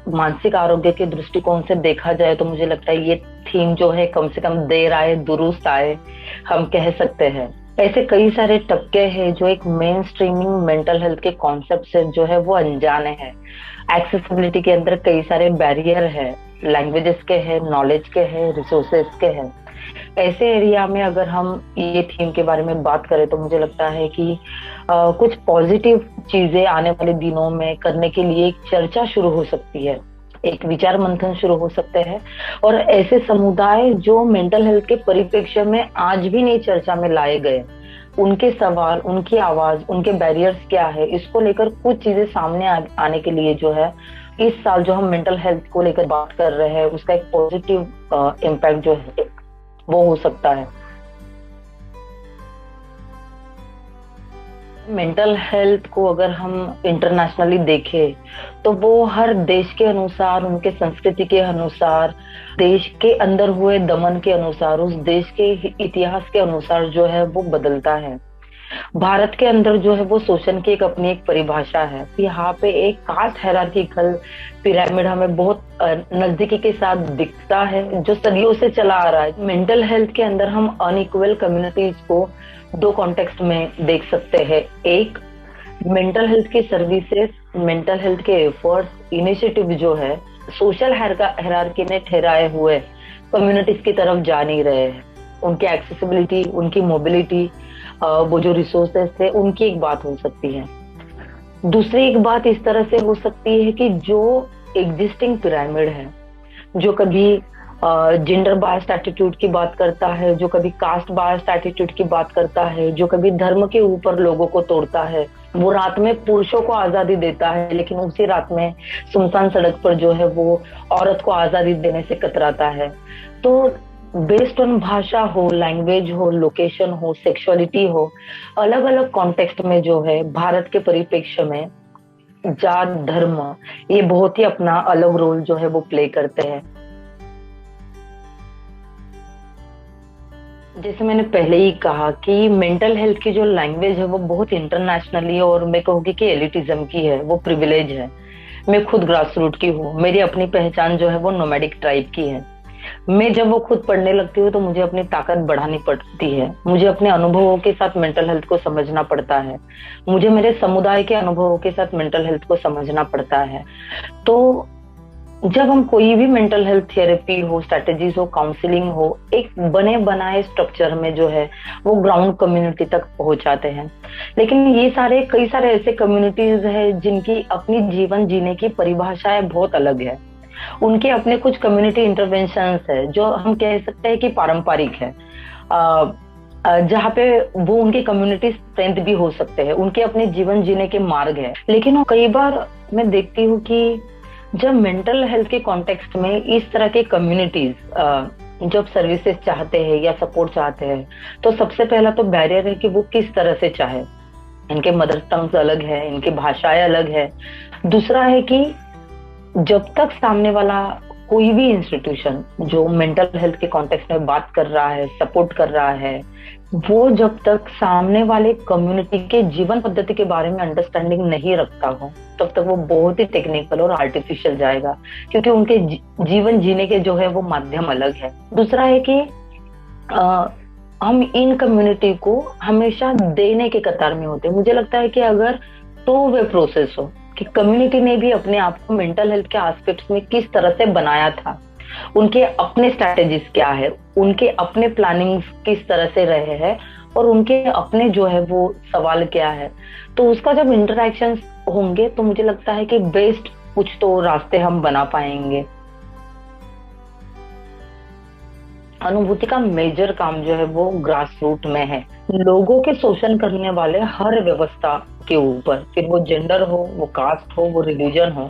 मानसिक आरोग्य के दृष्टिकोण से देखा जाए तो मुझे लगता है ये थीम जो है कम से कम देर आए दुरुस्त आए, हम कह सकते हैं। ऐसे कई सारे तबके हैं जो एक मेन स्ट्रीमिंग मेंटल हेल्थ के कॉन्सेप्ट से जो है वो अनजाने हैं। एक्सेसिबिलिटी के अंदर कई सारे बैरियर है, लैंग्वेजेस के हैं, नॉलेज के हैं, रिसोर्सेज के हैं। ऐसे एरिया में अगर हम ये थीम के बारे में बात करें तो मुझे लगता है कि कुछ पॉजिटिव चीजें आने वाले दिनों में करने के लिए एक चर्चा शुरू हो सकती है, एक विचार मंथन शुरू हो सकते हैं। और ऐसे समुदाय जो मेंटल हेल्थ के परिप्रेक्ष्य में आज भी नहीं चर्चा में लाए गए, उनके सवाल, उनकी आवाज, उनके बैरियर्स क्या है, इसको लेकर कुछ चीजें सामने आने के लिए जो है इस साल जो हम मेंटल हेल्थ को लेकर बात कर रहे हैं उसका एक पॉजिटिव इम्पैक्ट जो है वो हो सकता है। मेंटल हेल्थ को अगर हम इंटरनेशनली देखें तो वो हर देश के अनुसार, उनके संस्कृति के अनुसार, देश के अंदर हुए दमन के अनुसार, उस देश के इतिहास के अनुसार जो है वो बदलता है। भारत के अंदर जो है वो शोषण की एक अपनी एक परिभाषा है। यहाँ पे एक कास्ट हायरार्किकल पिरामिड हमें बहुत नजदीकी के साथ दिखता है जो सदियों से चला आ रहा है। मेंटल हेल्थ के अंदर हम अनइक्वल कम्युनिटीज को दो कॉन्टेक्स्ट में देख सकते हैं। एक, मेंटल हेल्थ की सर्विसेज, मेंटल हेल्थ के एफर्ट्स, इनिशिएटिव जो है सोशल हायरार्की ने ठहराए हुए कम्युनिटीज की तरफ जा नहीं रहे हैं। उनकी एक्सेसिबिलिटी, उनकी मोबिलिटी, वो जो रिसोर्सेस थे उनकी एक बात हो सकती है। दूसरी एक बात इस तरह से हो सकती है कि जो एग्जिस्टिंग पिरामिड है, जो कभी जेंडर बायस्ड एटीट्यूड की बात करता है, जो कभी कास्ट बायस्ड एटीट्यूड की बात करता है, जो कभी धर्म के ऊपर लोगों को तोड़ता है, वो रात में पुरुषों को आजादी देता है लेकिन उसी रात में सुनसान सड़क पर जो है वो औरत को आजादी देने से कतराता है। तो बेस्ड ऑन भाषा हो, लैंग्वेज हो, लोकेशन हो, सेक्सुअलिटी हो, अलग अलग कॉन्टेक्स्ट में जो है भारत के परिप्रेक्ष्य में जात, धर्म, ये बहुत ही अपना अलग रोल जो है वो प्ले करते हैं। जैसे मैंने पहले ही कहा कि मेंटल हेल्थ की जो लैंग्वेज है वो बहुत इंटरनेशनली, और मैं कहूँगी कि एलिटिज्म की है, वो प्रिविलेज है। मैं खुद ग्रास रूट की हूँ, मेरी अपनी पहचान जो है वो नोमैडिक ट्राइब की है। मैं जब वो खुद पढ़ने लगती हूँ तो मुझे अपनी ताकत बढ़ानी पड़ती है, मुझे अपने अनुभवों के साथ मेंटल हेल्थ को समझना पड़ता है, मुझे मेरे समुदाय के अनुभवों के साथ मेंटल हेल्थ को समझना पड़ता है। तो जब हम कोई भी मेंटल हेल्थ थेरेपी हो, स्ट्रेटेजीज हो, काउंसलिंग हो, एक बने बनाए स्ट्रक्चर में जो है वो ग्राउंड कम्युनिटी तक पहुंचाते हैं। लेकिन ये सारे कई सारे ऐसे कम्युनिटीज है जिनकी अपनी जीवन जीने की परिभाषाएं बहुत अलग है। उनके अपने कुछ कम्युनिटी इंटरवेंशंस है जो हम कह सकते हैं कि पारंपरिक है, जहाँ पे वो उनके कम्युनिटी स्ट्रेंथ भी हो सकते हैं, उनके अपने जीवन जीने के मार्ग है। लेकिन कई बार मैं देखती हूँ कि जब मेंटल हेल्थ के कॉन्टेक्स्ट में इस तरह के कम्युनिटीज जब सर्विसेज चाहते हैं या सपोर्ट चाहते हैं तो सबसे पहला तो बैरियर है कि वो किस तरह से चाहे। इनके मदर टंग्स अलग है, इनकी भाषाएं अलग है। दूसरा है कि जब तक सामने वाला कोई भी इंस्टीट्यूशन जो मेंटल हेल्थ के कॉन्टेक्स्ट में बात कर रहा है, सपोर्ट कर रहा है, वो जब तक सामने वाले कम्युनिटी के जीवन पद्धति के बारे में अंडरस्टैंडिंग नहीं रखता हो तब तक वो बहुत ही टेक्निकल और आर्टिफिशियल जाएगा, क्योंकि उनके जीवन जीने के जो है वो माध्यम अलग है। दूसरा है कि हम इन कम्युनिटी को हमेशा देने के कतार में होते हैं। मुझे लगता है कि अगर टू वे प्रोसेस हो कि कम्युनिटी ने भी अपने आप को मेंटल हेल्थ के एस्पेक्ट्स में किस तरह से बनाया था, उनके अपने स्ट्रैटेजीज क्या है, उनके अपने प्लानिंग किस तरह से रहे हैं और उनके अपने जो है वो सवाल क्या है, तो उसका जब इंटरैक्शन होंगे तो मुझे लगता है कि बेस्ट कुछ तो रास्ते हम बना पाएंगे। अनुभूति का मेजर काम जो है वो ग्रास रूट में है। लोगों के शोषण करने वाले हर व्यवस्था के ऊपर, फिर वो जेंडर हो, वो कास्ट हो, वो रिलीजन हो,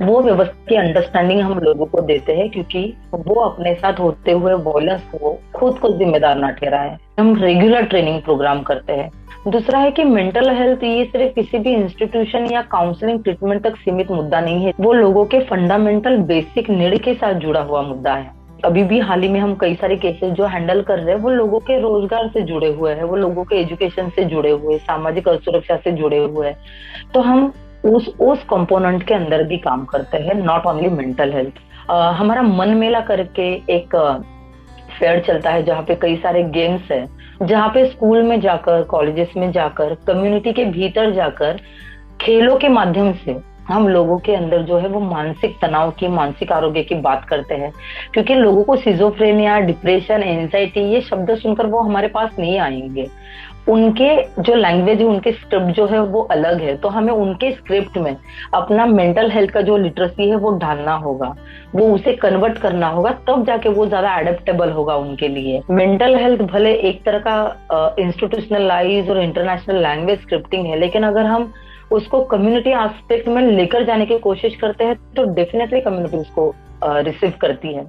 वो व्यवस्था की अंडरस्टैंडिंग हम लोगों को देते हैं क्योंकि वो अपने साथ होते हुए वॉयलेंस को खुद को जिम्मेदार ना ठहराए। हम रेगुलर ट्रेनिंग प्रोग्राम करते हैं। दूसरा है कि मेंटल हेल्थ ये सिर्फ किसी भी इंस्टीट्यूशन या काउंसलिंग ट्रीटमेंट तक सीमित मुद्दा नहीं है, वो लोगों के फंडामेंटल बेसिक नीड के साथ जुड़ा हुआ मुद्दा है। अभी भी हाल ही में हम कई सारे केसेस जो हैंडल कर रहे हैं वो लोगों के रोजगार से जुड़े हुए हैं, वो लोगों के एजुकेशन से जुड़े हुए, सामाजिक सुरक्षा से जुड़े हुए हैं। तो हम उस कंपोनेंट के अंदर भी काम करते हैं, नॉट ओनली मेंटल हेल्थ। हमारा मन मेला करके एक फेयर चलता है जहाँ पे कई सारे गेम्स है, जहाँ पे स्कूल में जाकर, कॉलेजेस में जाकर, कम्युनिटी के भीतर जाकर खेलों के माध्यम से हम लोगों के अंदर जो है वो मानसिक तनाव की, मानसिक आरोग्य की बात करते हैं। क्योंकि लोगों को सिजोफ्रेनिया, डिप्रेशन, एंजाइटी ये शब्द सुनकर वो हमारे पास नहीं आएंगे। उनके जो लैंग्वेज है, उनके स्क्रिप्ट जो है वो अलग है, तो हमें उनके स्क्रिप्ट में अपना मेंटल हेल्थ का जो लिटरेसी है वो डालना होगा, वो उसे कन्वर्ट करना होगा, तब जाके वो ज्यादा एडेप्टेबल होगा उनके लिए। मेंटल हेल्थ भले एक तरह का इंस्टीट्यूशनलाइज और इंटरनेशनल लैंग्वेज स्क्रिप्टिंग है, लेकिन अगर हम उसको कम्युनिटी एस्पेक्ट में लेकर जाने की कोशिश करते हैं तो डेफिनेटली कम्युनिटी उसको रिसीव करती है।